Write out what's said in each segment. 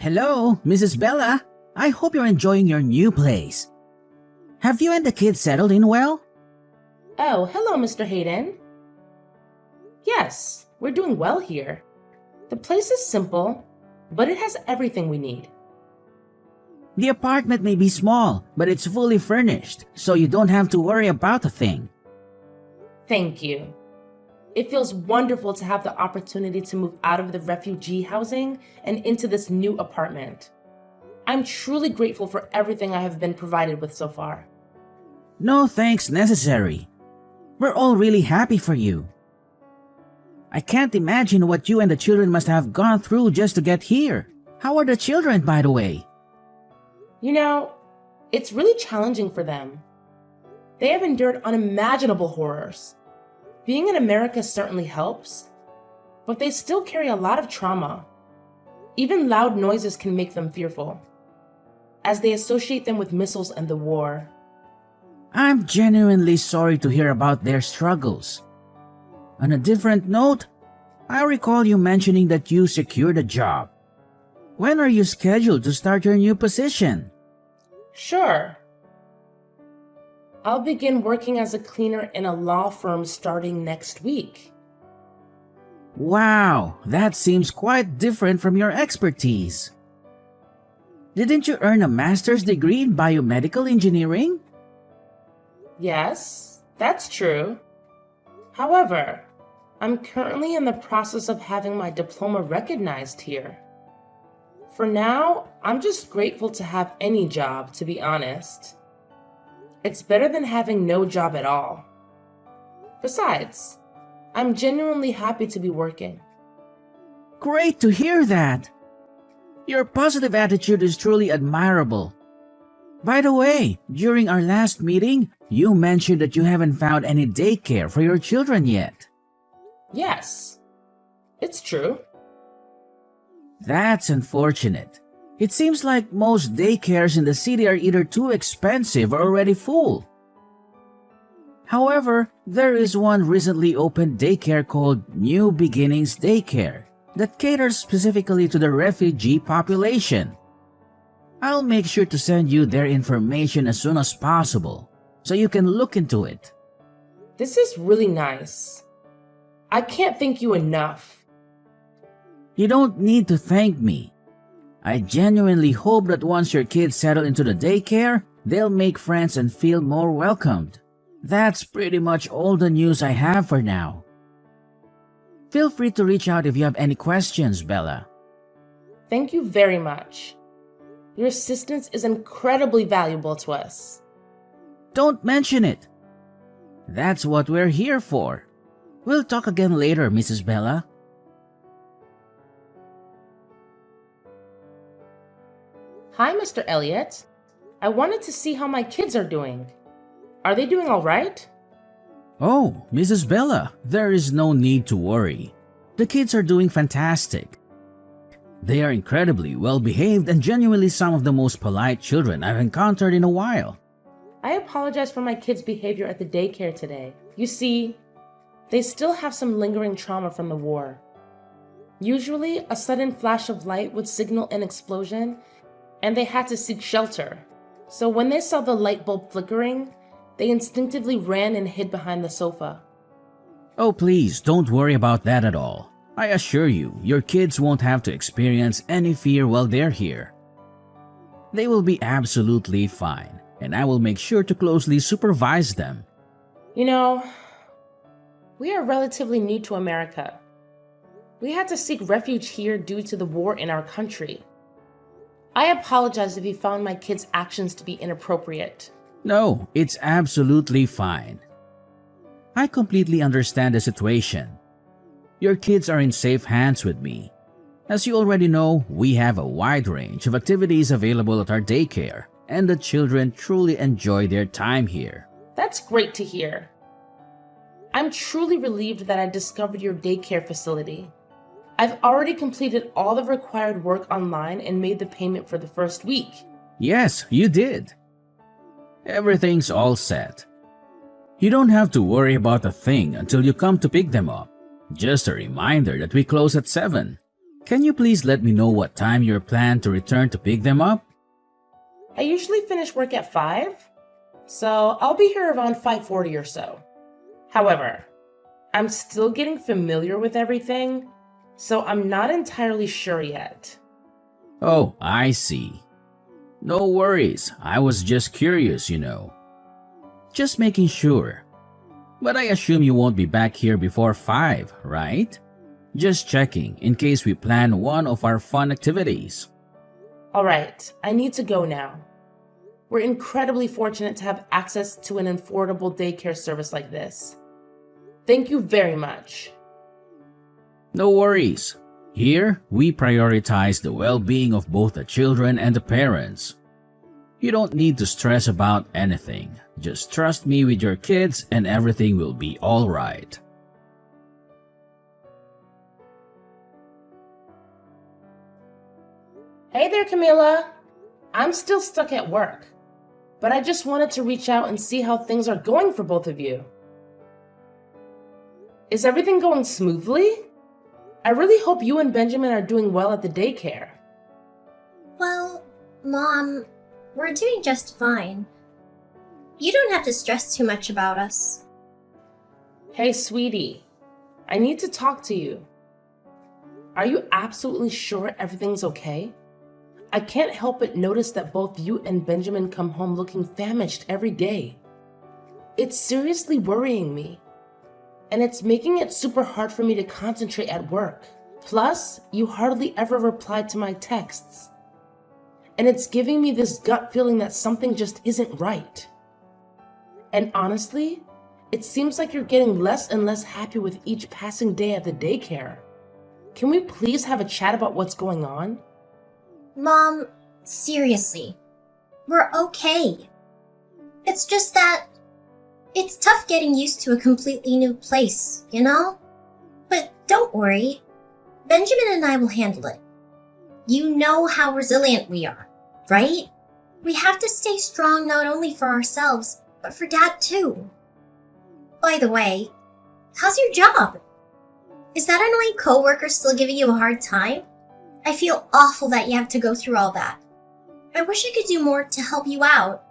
Hello, Mrs. Bella. I hope you're enjoying your new place. Have you and the kids settled in well? Oh, hello, Mr. Hayden. Yes, we're doing well here. The place is simple, but it has everything we need. The apartment may be small, but it's fully furnished, so you don't have to worry about a thing. Thank you. It feels wonderful to have the opportunity to move out of the refugee housing and into this new apartment. I'm truly grateful for everything I have been provided with so far. No thanks necessary. We're all really happy for you. I can't imagine what you and the children must have gone through just to get here. How are the children, by the way? You know, it's really challenging for them. They have endured unimaginable horrors. Being in America certainly helps, but they still carry a lot of trauma. Even loud noises can make them fearful, as they associate them with missiles and the war. I'm genuinely sorry to hear about their struggles. On a different note, I recall you mentioning that you secured a job. When are you scheduled to start your new position? Sure. I'll begin working as a cleaner in a law firm starting next week. Wow, that seems quite different from your expertise. Didn't you earn a master's degree in biomedical engineering? Yes, that's true. However, I'm currently in the process of having my diploma recognized here. For now, I'm just grateful to have any job, to be honest. It's better than having no job at all. Besides, I'm genuinely happy to be working. Great to hear that. Your positive attitude is truly admirable. By the way, during our last meeting, you mentioned that you haven't found any daycare for your children yet. Yes, it's true. That's unfortunate. It seems like most daycares in the city are either too expensive or already full. However, there is one recently opened daycare called New Beginnings Daycare that caters specifically to the refugee population. I'll make sure to send you their information as soon as possible so you can look into it. This is really nice. I can't thank you enough. You don't need to thank me. I genuinely hope that once your kids settle into the daycare, they'll make friends and feel more welcomed. That's pretty much all the news I have for now. Feel free to reach out if you have any questions, Bella. Thank you very much. Your assistance is incredibly valuable to us. Don't mention it. That's what we're here for. We'll talk again later, Mrs. Bella. Hi, Mr. Elliott. I wanted to see how my kids are doing. Are they doing all right? Oh, Mrs. Bella, there is no need to worry. The kids are doing fantastic. They are incredibly well behaved and genuinely some of the most polite children I've encountered in a while. I apologize for my kids' behavior at the daycare today. You see, they still have some lingering trauma from the war. Usually, a sudden flash of light would signal an explosion, and they had to seek shelter. So when they saw the light bulb flickering, they instinctively ran and hid behind the sofa. Oh, please, don't worry about that at all. I assure you, your kids won't have to experience any fear while they're here. They will be absolutely fine, and I will make sure to closely supervise them. You know, we are relatively new to America. We had to seek refuge here due to the war in our country. I apologize if you found my kids' actions to be inappropriate. No, it's absolutely fine. I completely understand the situation. Your kids are in safe hands with me. As you already know, we have a wide range of activities available at our daycare, and the children truly enjoy their time here. That's great to hear. I'm truly relieved that I discovered your daycare facility. I've already completed all the required work online and made the payment for the first week. Yes, you did. Everything's all set. You don't have to worry about a thing until you come to pick them up. Just a reminder that we close at 7. Can you please let me know what time you plan to return to pick them up? I usually finish work at 5, so I'll be here around 5:40 or so. However, I'm still getting familiar with everything, so I'm not entirely sure yet. Oh, I see. No worries, I was just curious, Just making sure. But I assume you won't be back here before 5, right? Just checking in case we plan one of our fun activities. Alright, I need to go now. We're incredibly fortunate to have access to an affordable daycare service like this. Thank you very much. No worries. Here, we prioritize the well-being of both the children and the parents. You don't need to stress about anything. Just trust me with your kids and everything will be all right. Hey there, Camilla. I'm still stuck at work, but I just wanted to reach out and see how things are going for both of you. Is everything going smoothly? I really hope you and Benjamin are doing well at the daycare. Well, Mom, we're doing just fine. You don't have to stress too much about us. Hey, sweetie, I need to talk to you. Are you absolutely sure everything's okay? I can't help but notice that both you and Benjamin come home looking famished every day. It's seriously worrying me, and it's making it super hard for me to concentrate at work. Plus, you hardly ever reply to my texts, and it's giving me this gut feeling that something just isn't right. And honestly, it seems like you're getting less and less happy with each passing day at the daycare. Can we please have a chat about what's going on? Mom, seriously, we're okay. It's just that it's tough getting used to a completely new place, But don't worry, Benjamin and I will handle it. You know how resilient we are, right? We have to stay strong not only for ourselves, but for Dad too. By the way, how's your job? Is that annoying coworker still giving you a hard time? I feel awful that you have to go through all that. I wish I could do more to help you out.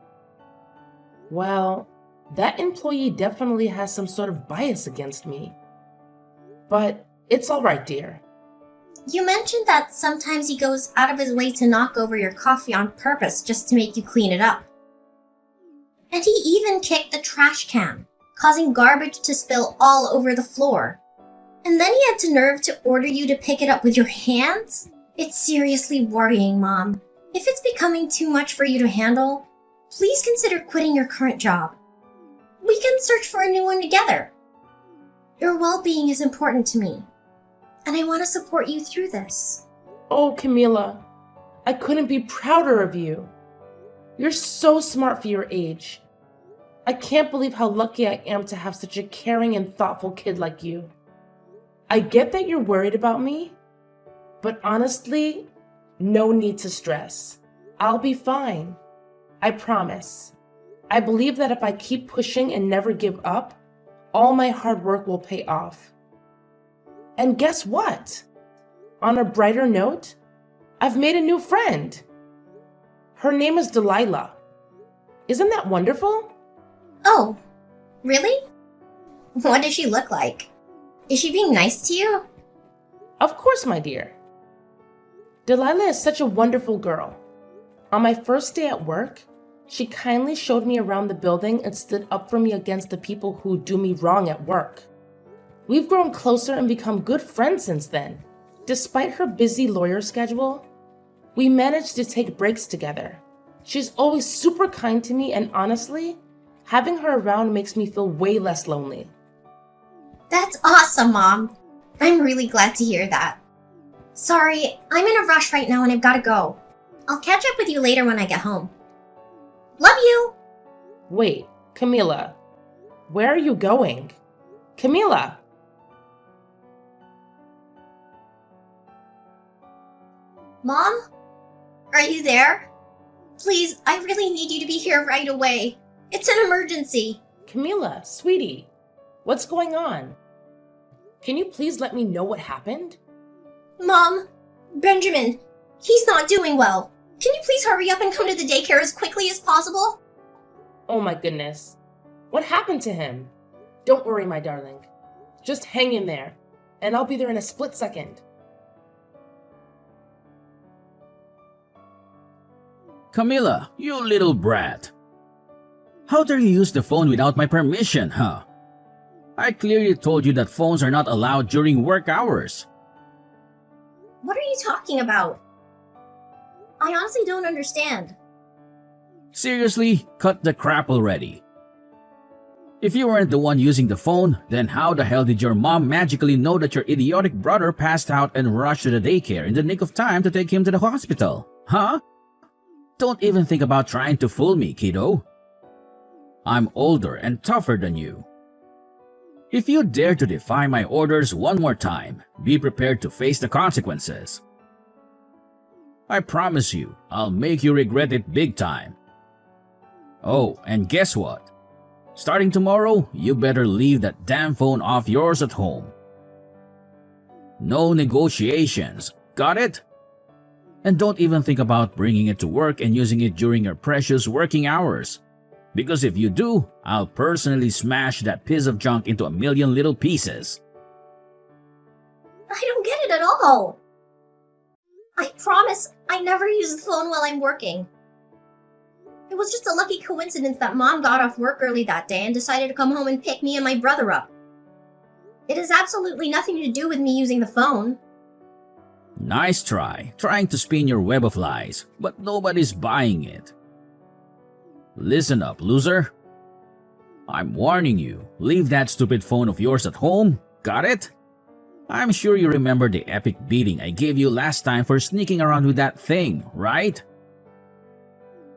Well, that employee definitely has some sort of bias against me. But it's all right, dear. You mentioned that sometimes he goes out of his way to knock over your coffee on purpose just to make you clean it up. And he even kicked the trash can, causing garbage to spill all over the floor. And then he had the nerve to order you to pick it up with your hands? It's seriously worrying, Mom. If it's becoming too much for you to handle, please consider quitting your current job. We can search for a new one together. Your well-being is important to me, and I want to support you through this. Oh, Camila, I couldn't be prouder of you. You're so smart for your age. I can't believe how lucky I am to have such a caring and thoughtful kid like you. I get that you're worried about me, but honestly, no need to stress. I'll be fine. I promise. I believe that if I keep pushing and never give up, all my hard work will pay off. And guess what? On a brighter note, I've made a new friend. Her name is Delilah. Isn't that wonderful? Oh, really? What does she look like? Is she being nice to you? Of course, my dear. Delilah is such a wonderful girl. On my first day at work, she kindly showed me around the building and stood up for me against the people who do me wrong at work. We've grown closer and become good friends since then. Despite her busy lawyer schedule, we managed to take breaks together. She's always super kind to me, and honestly, having her around makes me feel way less lonely. That's awesome, Mom. I'm really glad to hear that. Sorry, I'm in a rush right now and I've got to go. I'll catch up with you later when I get home. Love you! Wait, Camila, where are you going? Camila! Mom? Are you there? Please, I really need you to be here right away. It's an emergency. Camila, sweetie, what's going on? Can you please let me know what happened? Mom, Benjamin, he's not doing well. Can you please hurry up and come to the daycare as quickly as possible? Oh my goodness. What happened to him? Don't worry, my darling. Just hang in there, and I'll be there in a split second. Camilla, you little brat. How dare you use the phone without my permission, huh? I clearly told you that phones are not allowed during work hours. What are you talking about? I honestly don't understand. Seriously, cut the crap already. If you weren't the one using the phone, then how the hell did your mom magically know that your idiotic brother passed out and rushed to the daycare in the nick of time to take him to the hospital? Huh? Don't even think about trying to fool me, kiddo. I'm older and tougher than you. If you dare to defy my orders one more time, be prepared to face the consequences. I promise you, I'll make you regret it big time. Oh, and guess what? Starting tomorrow, you better leave that damn phone off yours at home. No negotiations, got it? And don't even think about bringing it to work and using it during your precious working hours. Because if you do, I'll personally smash that piece of junk into a million little pieces. I don't get it at all. I promise I never use the phone while I'm working. It was just a lucky coincidence that Mom got off work early that day and decided to come home and pick me and my brother up. It has absolutely nothing to do with me using the phone. Nice try, trying to spin your web of lies, but nobody's buying it. Listen up, loser. I'm warning you, leave that stupid phone of yours at home, got it? I'm sure you remember the epic beating I gave you last time for sneaking around with that thing, right?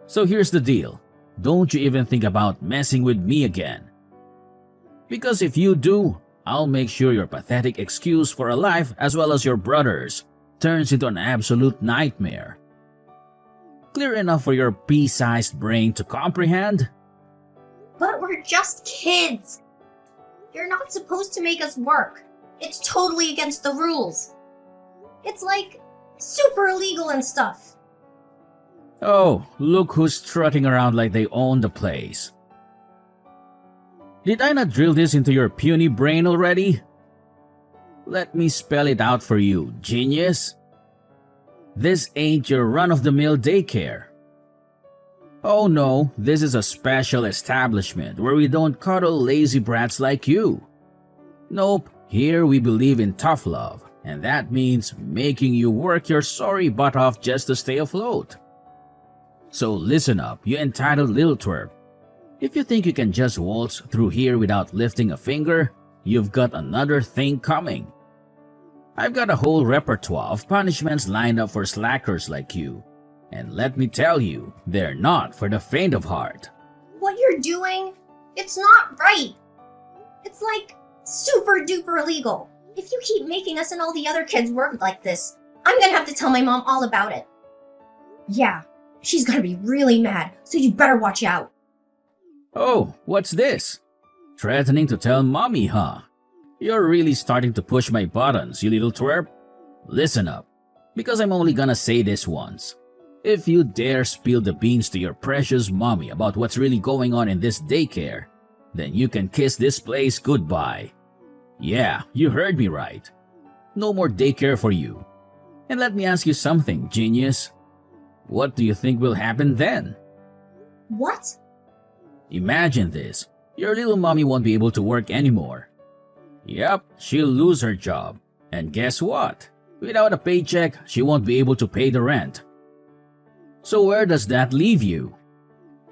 So here's the deal, don't you even think about messing with me again. Because if you do, I'll make sure your pathetic excuse for a life as well as your brother's turns into an absolute nightmare. Clear enough for your pea-sized brain to comprehend? But we're just kids. You're not supposed to make us work. It's totally against the rules. It's like super illegal and stuff. Oh, look who's strutting around like they own the place. Did I not drill this into your puny brain already? Let me spell it out for you, genius. This ain't your run-of-the-mill daycare. Oh no, this is a special establishment where we don't cuddle lazy brats like you. Nope, here we believe in tough love, and that means making you work your sorry butt off just to stay afloat. So listen up, you entitled little twerp. If you think you can just waltz through here without lifting a finger, you've got another thing coming. I've got a whole repertoire of punishments lined up for slackers like you. And let me tell you, they're not for the faint of heart. What you're doing, it's not right. It's like super duper illegal. If you keep making us and all the other kids work like this, I'm gonna have to tell my mom all about it. Yeah, she's gonna be really mad, so you better watch out. Oh, what's this? Threatening to tell mommy, huh? You're really starting to push my buttons, you little twerp. Listen up, because I'm only gonna say this once. If you dare spill the beans to your precious mommy about what's really going on in this daycare, then you can kiss this place goodbye. Yeah, you heard me right. No more daycare for you. And let me ask you something, genius. What do you think will happen then? What? Imagine this. Your little mommy won't be able to work anymore. Yep, she'll lose her job. And guess what? Without a paycheck, she won't be able to pay the rent. So where does that leave you?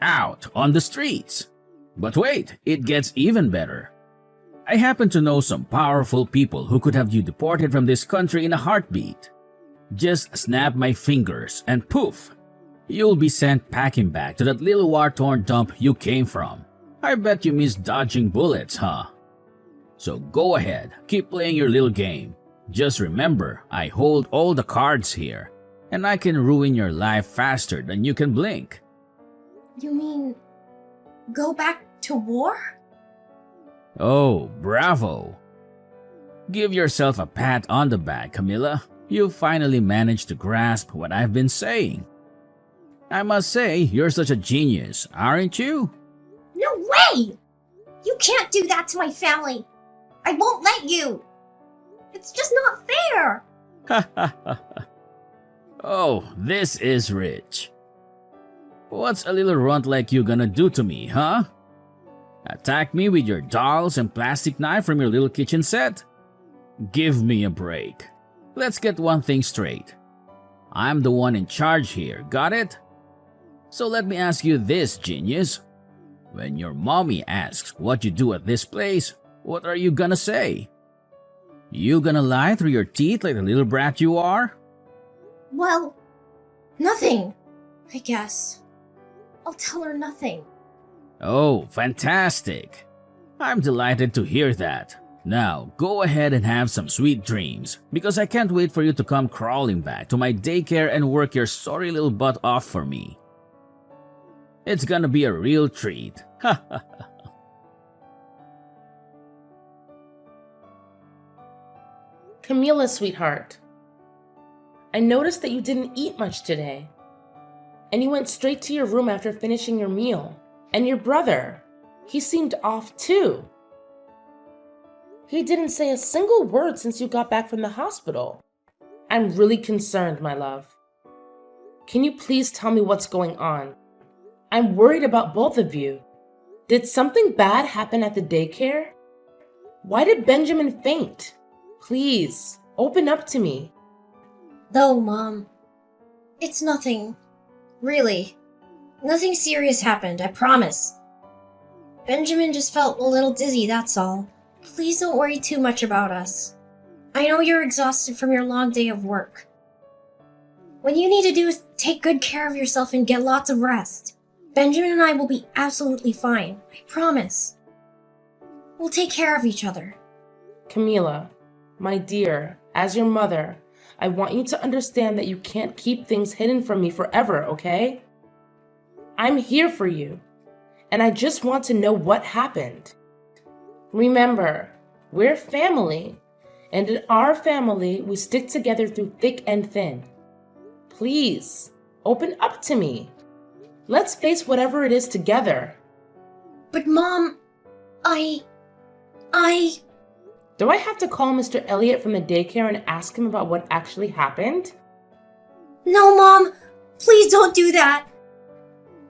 Out on the streets. But wait, it gets even better. I happen to know some powerful people who could have you deported from this country in a heartbeat. Just snap my fingers and poof, you'll be sent packing back to that little war-torn dump you came from. I bet you miss dodging bullets, huh? So go ahead, keep playing your little game. Just remember, I hold all the cards here, and I can ruin your life faster than you can blink. You mean go back to war? Oh, bravo. Give yourself a pat on the back, Camilla. You finally managed to grasp what I've been saying. I must say, you're such a genius, aren't you? No way! You can't do that to my family. I won't let you. It's just not fair. Oh, this is rich. What's a little runt like you gonna do to me, huh? Attack me with your dolls and plastic knife from your little kitchen set? Give me a break. Let's get one thing straight. I'm the one in charge here, got it? So let me ask you this, genius. When your mommy asks what you do at this place, what are you gonna say? You gonna lie through your teeth like the little brat you are? Well, nothing, I guess. I'll tell her nothing. Oh, fantastic. I'm delighted to hear that. Now, go ahead and have some sweet dreams, because I can't wait for you to come crawling back to my daycare and work your sorry little butt off for me. It's gonna be a real treat. Ha ha ha. Camila, sweetheart. I noticed that you didn't eat much today. And you went straight to your room after finishing your meal. And your brother, he seemed off too. He didn't say a single word since you got back from the hospital. I'm really concerned, my love. Can you please tell me what's going on? I'm worried about both of you. Did something bad happen at the daycare? Why did Benjamin faint? Please, open up to me. No, Mom. It's nothing. Really. Nothing serious happened, I promise. Benjamin just felt a little dizzy, that's all. Please don't worry too much about us. I know you're exhausted from your long day of work. What you need to do is take good care of yourself and get lots of rest. Benjamin and I will be absolutely fine, I promise. We'll take care of each other. Camila, my dear, as your mother, I want you to understand that you can't keep things hidden from me forever, okay? I'm here for you, and I just want to know what happened. Remember, we're family, and in our family, we stick together through thick and thin. Please, open up to me. Let's face whatever it is together. But Mom, I... Do I have to call Mr. Elliot from the daycare and ask him about what actually happened? No, Mom! Please don't do that!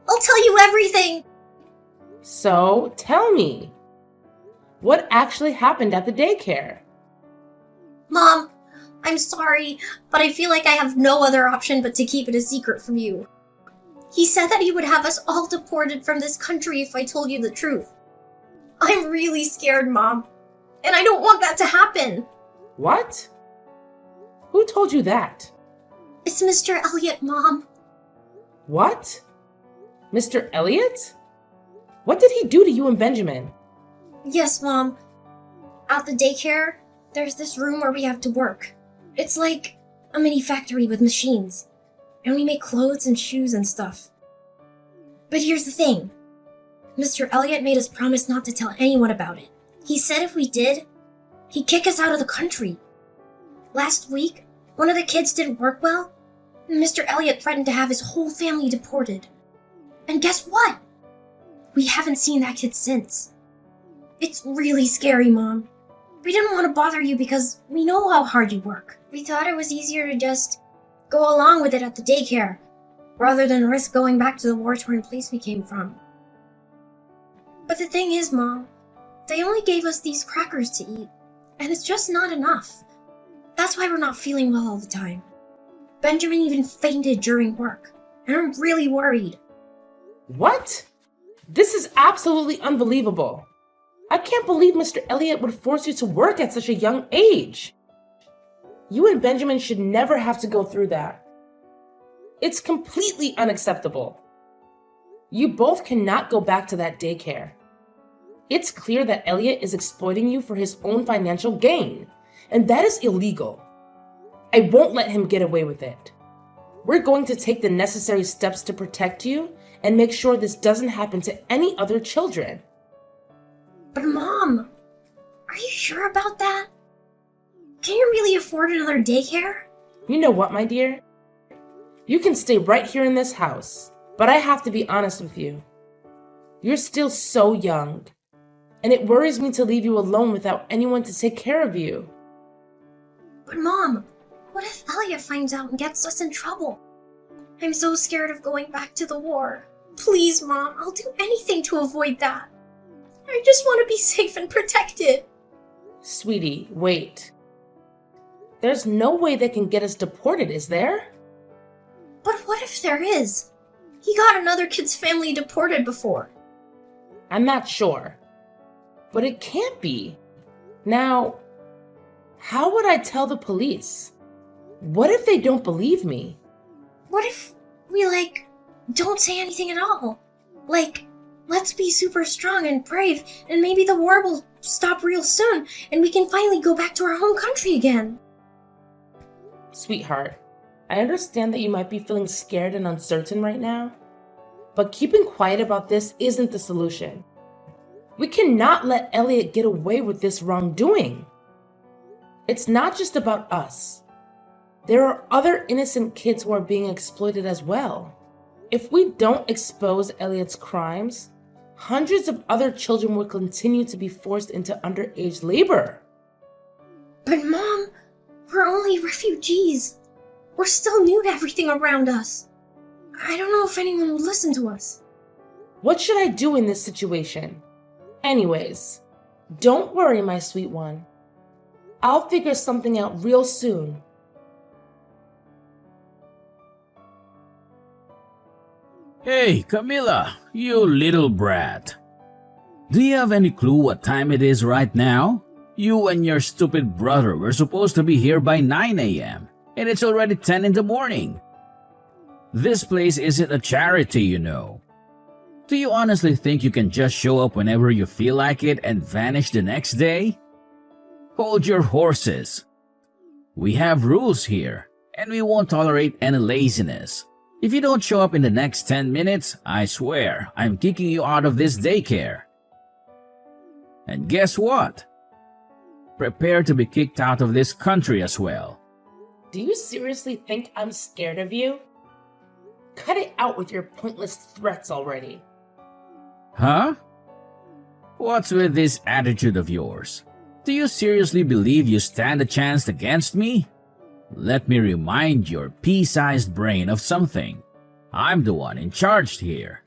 I'll tell you everything! So, tell me. What actually happened at the daycare? Mom, I'm sorry, but I feel like I have no other option but to keep it a secret from you. He said that he would have us all deported from this country if I told you the truth. I'm really scared, Mom, and I don't want that to happen. What? Who told you that? It's Mr. Elliot, Mom. What? Mr. Elliot? What did he do to you and Benjamin? Yes, Mom. At the daycare, there's this room where we have to work. It's like a mini factory with machines. And we make clothes and shoes and stuff. But here's the thing. Mr. Elliot made us promise not to tell anyone about it. He said if we did, he'd kick us out of the country. Last week, one of the kids didn't work well, and Mr. Elliot threatened to have his whole family deported. And guess what? We haven't seen that kid since. It's really scary, Mom. We didn't want to bother you because we know how hard you work. We thought it was easier to just go along with it at the daycare, rather than risk going back to the war-torn place we came from. But the thing is, Mom, they only gave us these crackers to eat, and it's just not enough. That's why we're not feeling well all the time. Benjamin even fainted during work, and I'm really worried. What? This is absolutely unbelievable. I can't believe Mr. Elliot would force you to work at such a young age. You and Benjamin should never have to go through that. It's completely unacceptable. You both cannot go back to that daycare. It's clear that Elliot is exploiting you for his own financial gain, and that is illegal. I won't let him get away with it. We're going to take the necessary steps to protect you and make sure this doesn't happen to any other children. But Mom, are you sure about that? Can you really afford another daycare? You know what, my dear? You can stay right here in this house, but I have to be honest with you. You're still so young, and it worries me to leave you alone without anyone to take care of you. But Mom, what if Elliot finds out and gets us in trouble? I'm so scared of going back to the war. Please, Mom, I'll do anything to avoid that. I just want to be safe and protected. Sweetie, wait. There's no way they can get us deported, is there? But what if there is? He got another kid's family deported before. I'm not sure. But it can't be. Now, how would I tell the police? What if they don't believe me? What if we, don't say anything at all? Let's be super strong and brave, and maybe the war will stop real soon, and we can finally go back to our home country again. Sweetheart, I understand that you might be feeling scared and uncertain right now, but keeping quiet about this isn't the solution. We cannot let Elliot get away with this wrongdoing. It's not just about us. There are other innocent kids who are being exploited as well. If we don't expose Elliot's crimes, hundreds of other children will continue to be forced into underage labor. But Mom, we're only refugees. We're still new to everything around us. I don't know if anyone would listen to us. What should I do in this situation? Anyways, don't worry, my sweet one. I'll figure something out real soon. Hey, Camilla, you little brat. Do you have any clue what time it is right now? You and your stupid brother were supposed to be here by 9 a.m., and it's already 10 in the morning. This place isn't a charity, you know. Do you honestly think you can just show up whenever you feel like it and vanish the next day? Hold your horses. We have rules here, and we won't tolerate any laziness. If you don't show up in the next 10 minutes, I swear I'm kicking you out of this daycare. And guess what? Prepare to be kicked out of this country as well. Do you seriously think I'm scared of you? Cut it out with your pointless threats already. Huh? What's with this attitude of yours? Do you seriously believe you stand a chance against me? Let me remind your pea-sized brain of something. I'm the one in charge here.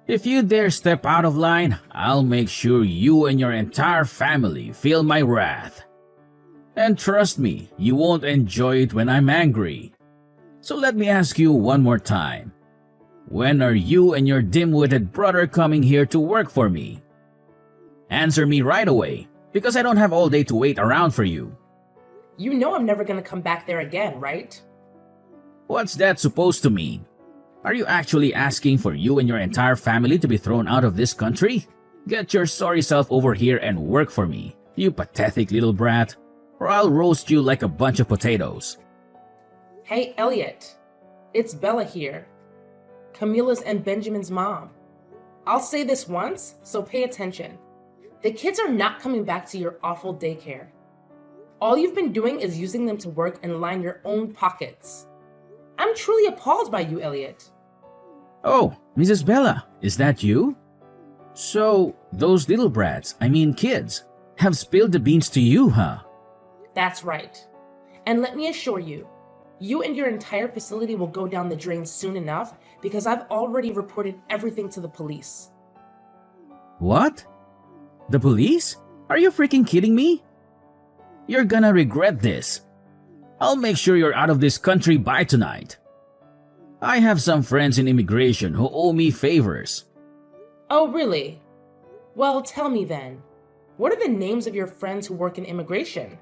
If you dare step out of line, I'll make sure you and your entire family feel my wrath. And trust me, you won't enjoy it when I'm angry. So let me ask you one more time. When are you and your dim-witted brother coming here to work for me? Answer me right away, because I don't have all day to wait around for you. You know I'm never gonna come back there again, right? What's that supposed to mean? Are you actually asking for you and your entire family to be thrown out of this country? Get your sorry self over here and work for me, you pathetic little brat, or I'll roast you like a bunch of potatoes. Hey, Elliot. It's Bella here. Camila's and Benjamin's mom. I'll say this once, so pay attention. The kids are not coming back to your awful daycare. All you've been doing is using them to work and line your own pockets. I'm truly appalled by you, Elliot. Oh, Mrs. Bella, is that you? So, those little brats, kids, have spilled the beans to you, huh? That's right. And let me assure you, you and your entire facility will go down the drain soon enough because I've already reported everything to the police. What? The police? Are you freaking kidding me? You're gonna regret this. I'll make sure you're out of this country by tonight. I have some friends in immigration who owe me favors. Oh, really? Well, tell me then. What are the names of your friends who work in immigration?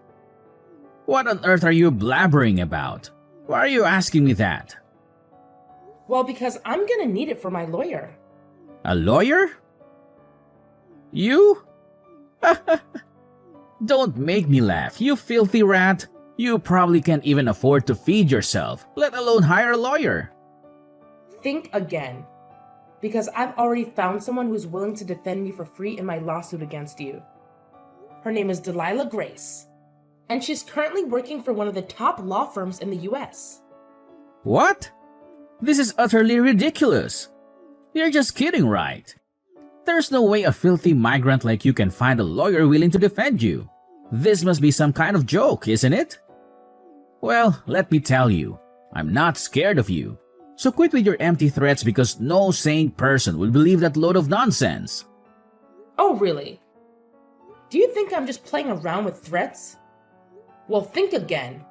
What on earth are you blabbering about? Why are you asking me that? Well, because I'm gonna need it for my lawyer. A lawyer? You? Don't make me laugh, you filthy rat. You probably can't even afford to feed yourself, let alone hire a lawyer. Think again. Because I've already found someone who's willing to defend me for free in my lawsuit against you. Her name is Delilah Grace. and she's currently working for one of the top law firms in the US. What? This is utterly ridiculous. You're just kidding, right? There's no way a filthy migrant like you can find a lawyer willing to defend you. This must be some kind of joke, isn't it? Well, let me tell you, I'm not scared of you. So quit with your empty threats because no sane person would believe that load of nonsense. Oh, really? Do you think I'm just playing around with threats? Well, think again.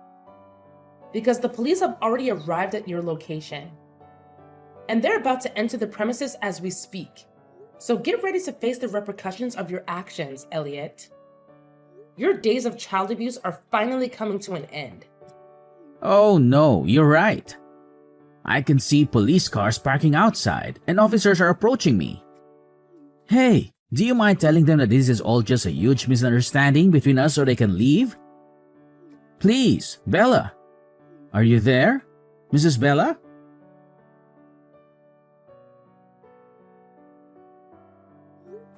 Because the police have already arrived at your location. And they're about to enter the premises as we speak. So get ready to face the repercussions of your actions, Elliot. Your days of child abuse are finally coming to an end. Oh no, you're right. I can see police cars parking outside and officers are approaching me. Hey, do you mind telling them that this is all just a huge misunderstanding between us so they can leave? Please, Bella. Are you there? Mrs. Bella?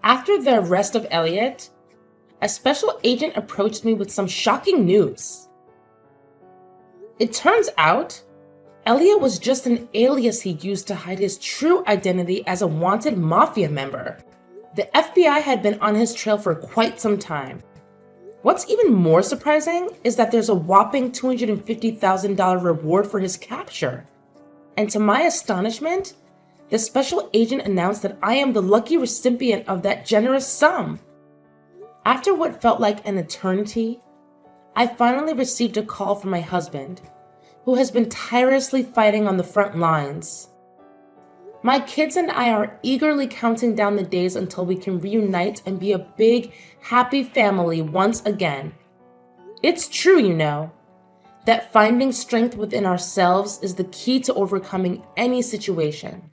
After the arrest of Elliot, a special agent approached me with some shocking news. It turns out, Elliot was just an alias he used to hide his true identity as a wanted mafia member. The FBI had been on his trail for quite some time. What's even more surprising is that there's a whopping $250,000 reward for his capture. And to my astonishment, the special agent announced that I am the lucky recipient of that generous sum. After what felt like an eternity, I finally received a call from my husband, who has been tirelessly fighting on the front lines. My kids and I are eagerly counting down the days until we can reunite and be a big, happy family once again. It's true, you know, that finding strength within ourselves is the key to overcoming any situation.